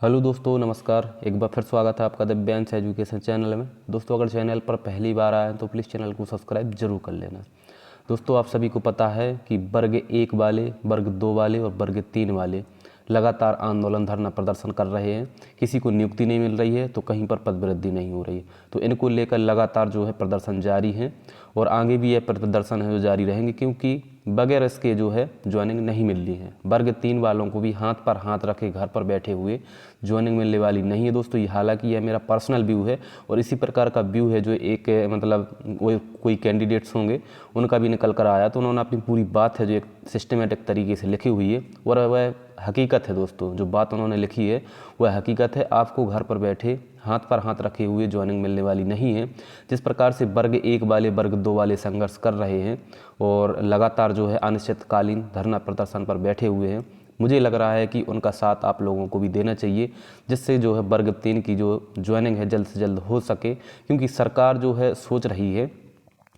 Hello दोस्तों, नमस्कार। एक बार फिर स्वागत है आपका दिव्यांश एजुकेशन चैनल में। दोस्तों, अगर चैनल पर पहली बार आए हैं तो प्लीज़ चैनल को सब्सक्राइब जरूर कर लेना। दोस्तों, आप सभी को पता है कि वर्ग 1 वाले, वर्ग 2 वाले और वर्ग 3 वाले लगातार आंदोलन, धरना प्रदर्शन कर रहे हैं। किसी को नियुक्ति नहीं मिल रही है तो कहीं पर पद वृद्धि नहीं हो रही है, तो इनको लेकर लगातार जो है प्रदर्शन जारी है और आगे भी यह प्रदर्शन है जो जारी रहेंगे, क्योंकि बगैर इसके जो है ज्वाइनिंग नहीं मिल रही है। वर्ग 3 वालों को भी हाथ पर हाथ रखे घर पर बैठे हुए ज्वाइनिंग मिलने वाली नहीं है दोस्तों। ये हालांकि यह मेरा पर्सनल व्यू है और इसी प्रकार का व्यू है जो एक वो कोई कैंडिडेट्स होंगे उनका भी निकल कर आया, तो उन्होंने अपनी पूरी बात है जो एक सिस्टमेटिक तरीके से लिखी हुई है और वह हकीकत है दोस्तों। जो बात उन्होंने लिखी है वह हकीकत है। आपको घर पर बैठे हाथ पर हाथ रखे हुए ज्वाइनिंग मिलने वाली नहीं है। जिस प्रकार से वर्ग 1 वाले, वर्ग 2 वाले संघर्ष कर रहे हैं और लगातार जो है अनिश्चितकालीन धरना प्रदर्शन पर बैठे हुए हैं, मुझे लग रहा है कि उनका साथ आप लोगों को भी देना चाहिए, जिससे जो है वर्ग 3 की जो ज्वाइनिंग है जल्द से जल्द हो सके। क्योंकि सरकार जो है सोच रही है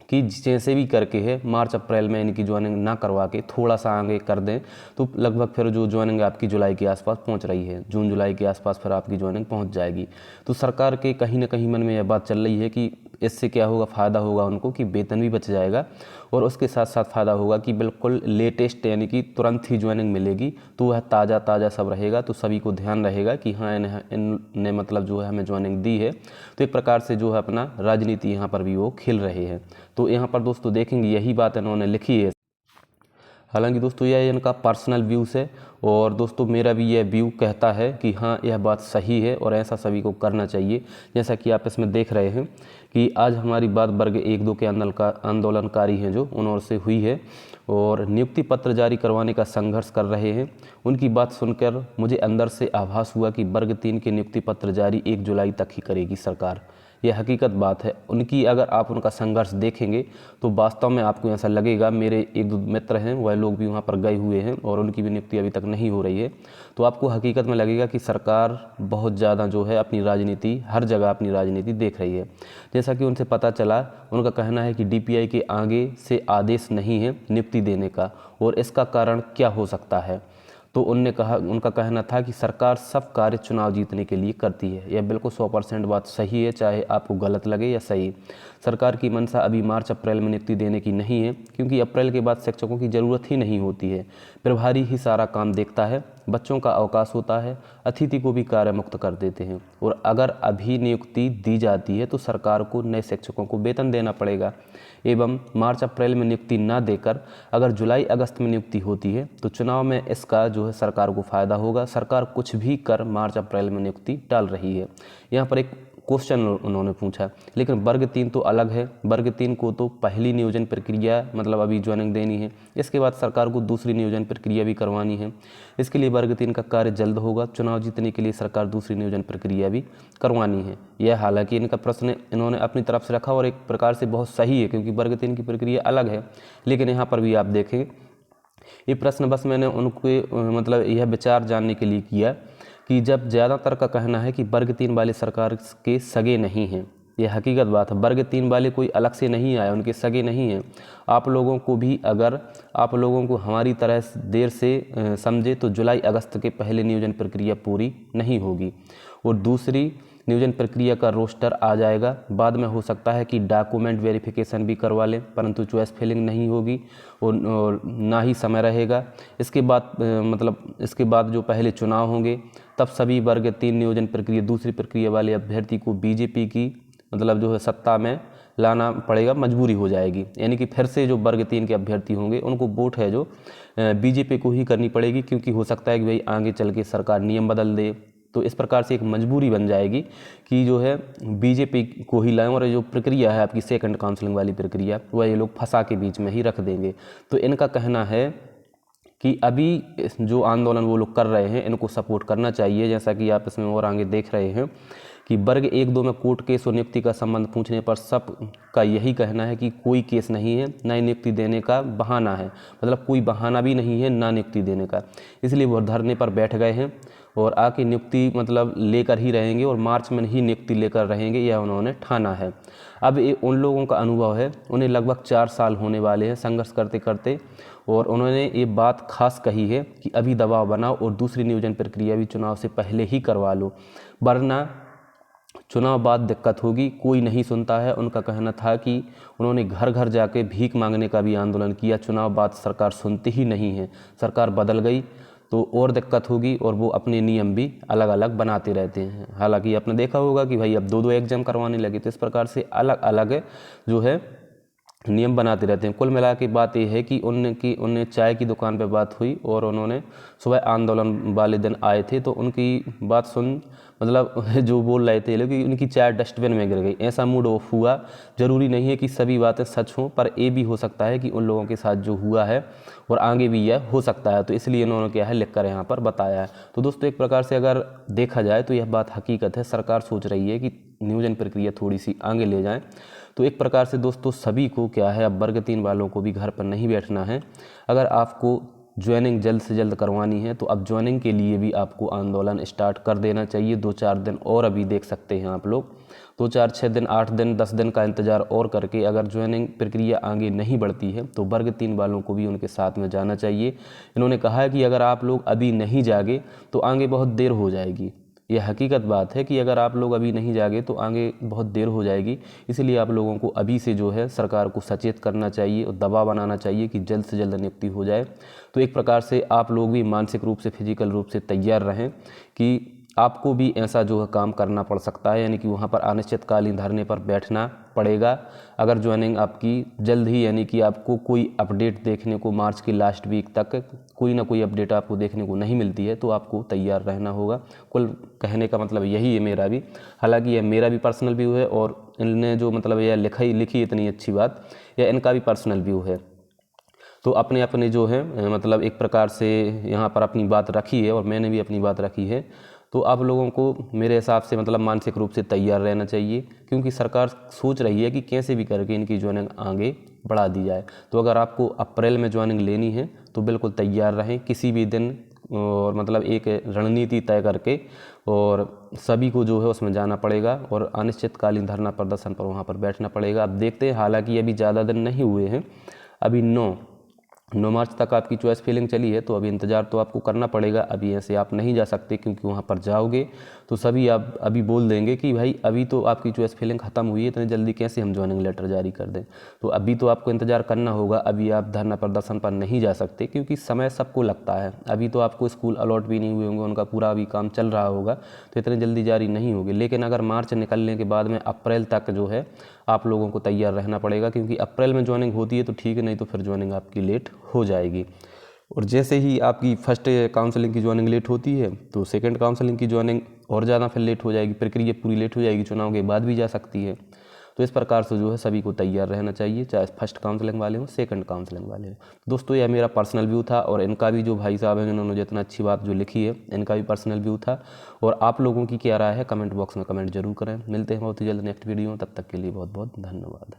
कि जैसे भी करके है मार्च अप्रैल में इनकी ज्वाइनिंग ना करवा के थोड़ा सा आगे कर दें तो लगभग फिर जो ज्वाइनिंग आपकी जुलाई के आसपास पहुंच रही है, जून जुलाई के आसपास फिर आपकी ज्वाइनिंग पहुंच जाएगी। तो सरकार के कहीं ना कहीं मन में यह बात चल रही है कि इससे क्या होगा, फ़ायदा होगा उनको कि वेतन भी बच जाएगा और उसके साथ साथ फ़ायदा होगा कि बिल्कुल लेटेस्ट यानी कि तुरंत ही ज्वाइनिंग मिलेगी, तो वह ताज़ा ताज़ा सब रहेगा। तो सभी को ध्यान रहेगा कि हाँ इनने मतलब जो है हमें ज्वाइनिंग दी है, तो एक प्रकार से जो है अपना राजनीति यहाँ पर भी वो खेल रहे हैं। तो यहाँ पर दोस्तों देखेंगे यही बात इन्होंने लिखी है। हालांकि दोस्तों यह इनका पर्सनल व्यूज़ है और दोस्तों मेरा भी यह व्यू कहता है कि हाँ यह बात सही है और ऐसा सभी को करना चाहिए। जैसा कि आप इसमें देख रहे हैं कि आज हमारी बात वर्ग 1-2 के आंदोलनकारी हैं जो उन ओर से हुई है और नियुक्ति पत्र जारी करवाने का संघर्ष कर रहे हैं। उनकी बात सुनकर मुझे अंदर से आभास हुआ कि वर्ग 3 के नियुक्ति पत्र जारी 1 जुलाई तक ही करेगी सरकार। यह हकीकत बात है उनकी। अगर आप उनका संघर्ष देखेंगे तो वास्तव में आपको ऐसा लगेगा। मेरे 1-2 मित्र हैं, वह लोग भी वहाँ पर गए हुए हैं और उनकी भी नियुक्ति अभी तक नहीं हो रही है, तो आपको हकीकत में लगेगा कि सरकार बहुत ज़्यादा जो है अपनी राजनीति, हर जगह अपनी राजनीति देख रही है। जैसा कि उनसे पता चला, उनका कहना है कि DPI के आगे से आदेश नहीं है नियुक्ति देने का और इसका कारण क्या हो सकता है। तो उनका कहना था कि सरकार सब कार्य चुनाव जीतने के लिए करती है। यह बिल्कुल 100% बात सही है, चाहे आपको गलत लगे या सही। सरकार की मंशा अभी मार्च अप्रैल में नियुक्ति देने की नहीं है, क्योंकि अप्रैल के बाद शिक्षकों की ज़रूरत ही नहीं होती है। प्रभारी ही सारा काम देखता है, बच्चों का अवकाश होता है, अतिथि को भी कार्य मुक्त कर देते हैं और अगर अभी नियुक्ति दी जाती है तो सरकार को नए शिक्षकों को वेतन देना पड़ेगा। एवं मार्च अप्रैल में नियुक्ति ना देकर अगर जुलाई अगस्त में नियुक्ति होती है तो चुनाव में इसका जो है सरकार को फ़ायदा होगा। सरकार कुछ भी कर मार्च अप्रैल में नियुक्ति टाल रही है। यहाँ पर एक क्वेश्चन उन्होंने पूछा, लेकिन वर्ग 3 तो अलग है। वर्ग 3 को तो पहली नियोजन प्रक्रिया मतलब अभी ज्वाइनिंग देनी है, इसके बाद सरकार को दूसरी नियोजन प्रक्रिया भी करवानी है। इसके लिए वर्ग 3 का कार्य जल्द होगा। चुनाव जीतने के लिए सरकार दूसरी नियोजन प्रक्रिया भी करवानी है। यह हालांकि इनका प्रश्न इन्होंने अपनी तरफ से रखा और एक प्रकार से बहुत सही है, क्योंकि वर्ग 3 की प्रक्रिया अलग है। लेकिन यहाँ पर भी आप देखें, ये प्रश्न बस मैंने उनके मतलब यह विचार जानने के लिए किया कि जब ज़्यादातर का कहना है कि वर्ग 3 वाले सरकार के सगे नहीं हैं। यह हकीकत बात है, वर्ग 3 वाले कोई अलग से नहीं आए, उनके सगे नहीं हैं। आप लोगों को भी, अगर आप लोगों को हमारी तरह देर से समझे तो जुलाई अगस्त के पहले नियोजन प्रक्रिया पूरी नहीं होगी और दूसरी नियोजन प्रक्रिया का रोस्टर आ जाएगा। बाद में हो सकता है कि डॉक्यूमेंट वेरिफिकेशन भी करवा लें, परंतु चॉइस फिलिंग नहीं होगी और ना ही समय रहेगा। इसके बाद मतलब इसके बाद जो पहले चुनाव होंगे तब सभी वर्ग 3 नियोजन प्रक्रिया, दूसरी प्रक्रिया वाले अभ्यर्थी को BJP की मतलब जो है सत्ता में लाना पड़ेगा, मजबूरी हो जाएगी। यानी कि फिर से जो वर्ग 3 के अभ्यर्थी होंगे उनको वोट है जो BJP को ही करनी पड़ेगी, क्योंकि हो सकता है कि भाई आगे चल के सरकार नियम बदल दे। तो इस प्रकार से एक मजबूरी बन जाएगी कि जो है BJP को ही लाएं और जो प्रक्रिया है आपकी सेकंड काउंसलिंग वाली प्रक्रिया, वह ये लोग फंसा के बीच में ही रख देंगे। तो इनका कहना है कि अभी जो आंदोलन वो लोग कर रहे हैं इनको सपोर्ट करना चाहिए। जैसा कि आप इसमें और आगे देख रहे हैं कि वर्ग 1-2 में कोर्ट केस और नियुक्ति का संबंध पूछने पर सब का यही कहना है कि कोई केस नहीं है, ना ही नियुक्ति देने का बहाना है। मतलब कोई बहाना भी नहीं है ना नियुक्ति देने का, इसलिए वो धरने पर बैठ गए हैं और आके नियुक्ति मतलब लेकर ही रहेंगे और मार्च में ही नियुक्ति लेकर रहेंगे, यह उन्होंने ठाना है। अब ये उन लोगों का अनुभव है, उन्हें लगभग 4 साल होने वाले हैं संघर्ष करते करते और उन्होंने ये बात खास कही है कि अभी दबाव बनाओ और दूसरी नियोजन प्रक्रिया भी चुनाव से पहले ही करवा लो, वरना चुनाव बाद दिक्कत होगी। कोई नहीं सुनता है। उनका कहना था कि उन्होंने घर घर जाके भीख मांगने का भी आंदोलन किया, चुनाव बाद सरकार सुनती ही नहीं है। सरकार बदल गई तो और दिक्कत होगी और वो अपने नियम भी अलग अलग बनाते रहते हैं। हालांकि आपने देखा होगा कि भाई अब 2-2 एग्जाम करवाने लगे, तो इस प्रकार से अलग अलग जो है नियम बनाते रहते हैं। कुल मिला के बात ये है कि उनने चाय की दुकान पे बात हुई और उन्होंने सुबह आंदोलन वाले दिन आए थे, तो उनकी बात सुन मतलब जो बोल रहे थे लोग कि उनकी चाय डस्टबिन में गिर गई, ऐसा मूड ऑफ हुआ। ज़रूरी नहीं है कि सभी बातें सच हों, पर ये भी हो सकता है कि उन लोगों के साथ जो हुआ है और आगे भी यह हो सकता है, तो इसलिए इन्होंने क्या है लिख कर यहाँ पर बताया है। तो दोस्तों एक प्रकार से अगर देखा जाए तो यह बात हकीकत है। सरकार सोच रही है कि नियोजन प्रक्रिया थोड़ी सी आगे ले जाएं। तो एक प्रकार से दोस्तों सभी को क्या है, अब वर्ग 3 वालों को भी घर पर नहीं बैठना है। अगर आपको ज्वाइनिंग जल्द से जल्द करवानी है तो अब ज्वाइनिंग के लिए भी आपको आंदोलन स्टार्ट कर देना चाहिए। 2-4 दिन और अभी देख सकते हैं आप लोग, 2-4-6 दिन, 8 दिन, 10 दिन का इंतज़ार और करके अगर ज्वाइनिंग प्रक्रिया आगे नहीं बढ़ती है तो वर्ग 3 वालों को भी उनके साथ में जाना चाहिए। इन्होंने कहा है कि अगर आप लोग अभी नहीं जागे तो आगे बहुत देर हो जाएगी। यह हकीकत बात है कि अगर आप लोग अभी नहीं जागे तो आगे बहुत देर हो जाएगी। इसलिए आप लोगों को अभी से जो है सरकार को सचेत करना चाहिए और दबाव बनाना चाहिए कि जल्द से जल्द नियुक्ति हो जाए। तो एक प्रकार से आप लोग भी मानसिक रूप से, फिजिकल रूप से तैयार रहें कि आपको भी ऐसा जो है काम करना पड़ सकता है, यानी कि वहाँ पर अनिश्चितकालीन धरने पर बैठना पड़ेगा। अगर ज्वाइनिंग आपकी जल्द ही, यानी कि आपको कोई अपडेट देखने को मार्च की लास्ट वीक तक कोई ना कोई अपडेट आपको देखने को नहीं मिलती है तो आपको तैयार रहना होगा। कुल कहने का मतलब यही है मेरा भी। हालांकि यह मेरा भी पर्सनल व्यू है और इनने जो मतलब यह लिखी इतनी अच्छी बात, यह इनका भी पर्सनल व्यू है। तो अपने अपने जो है मतलब एक प्रकार से यहाँ पर अपनी बात रखी है और मैंने भी अपनी बात रखी है। तो आप लोगों को मेरे हिसाब से मतलब मानसिक रूप से तैयार रहना चाहिए, क्योंकि सरकार सोच रही है कि कैसे भी करके इनकी ज्वाइनिंग आगे बढ़ा दी जाए। तो अगर आपको अप्रैल में ज्वाइनिंग लेनी है तो बिल्कुल तैयार रहें किसी भी दिन, और मतलब एक रणनीति तय करके, और सभी को जो है उसमें जाना पड़ेगा और अनिश्चितकालीन धरना प्रदर्शन पर वहाँ पर बैठना पड़ेगा। अब देखते हैं, हालांकि अभी ज़्यादा दिन नहीं हुए हैं, अभी 9 मार्च तक आपकी चॉइस फिलिंग चली है, तो अभी इंतज़ार तो आपको करना पड़ेगा। अभी ऐसे आप नहीं जा सकते, क्योंकि वहाँ पर जाओगे तो सभी आप अभी बोल देंगे कि भाई अभी तो आपकी चॉइस फिलिंग ख़त्म हुई है, इतनी जल्दी कैसे हम ज्वाइनिंग लेटर जारी कर दें। तो अभी तो आपको इंतज़ार करना होगा। अभी आप धरना प्रदर्शन पर नहीं जा सकते, क्योंकि समय सबको लगता है। अभी तो आपको स्कूल अलॉट भी नहीं हुए होंगे, उनका पूरा अभी काम चल रहा होगा, तो इतनी जल्दी जारी नहीं होगी। लेकिन अगर मार्च निकलने के बाद में अप्रैल तक जो है आप लोगों को तैयार रहना पड़ेगा, क्योंकि अप्रैल में ज्वाइनिंग होती है तो ठीक है, नहीं तो फिर ज्वाइनिंग आपकी लेट हो जाएगी। और जैसे ही आपकी फर्स्ट काउंसलिंग की ज्वाइनिंग लेट होती है तो सेकंड काउंसलिंग की ज्वाइनिंग और ज़्यादा फिर लेट हो जाएगी, प्रक्रिया पूरी लेट हो जाएगी, चुनाव के बाद भी जा सकती है। तो इस प्रकार से जो है सभी को तैयार रहना चाहिए, चाहे फर्स्ट काउंसलिंग वाले हों, सेकंड काउंसलिंग वाले हों। दोस्तों यह मेरा पर्सनल व्यू था, और इनका भी जो भाई साहब हैं इन्होंने जितना अच्छी बात जो लिखी है, इनका भी पर्सनल व्यू था। और आप लोगों की क्या राय है कमेंट बॉक्स में कमेंट जरूर करें। मिलते हैं बहुत ही जल्द नेक्स्ट वीडियो में, तब तक के लिए बहुत बहुत धन्यवाद।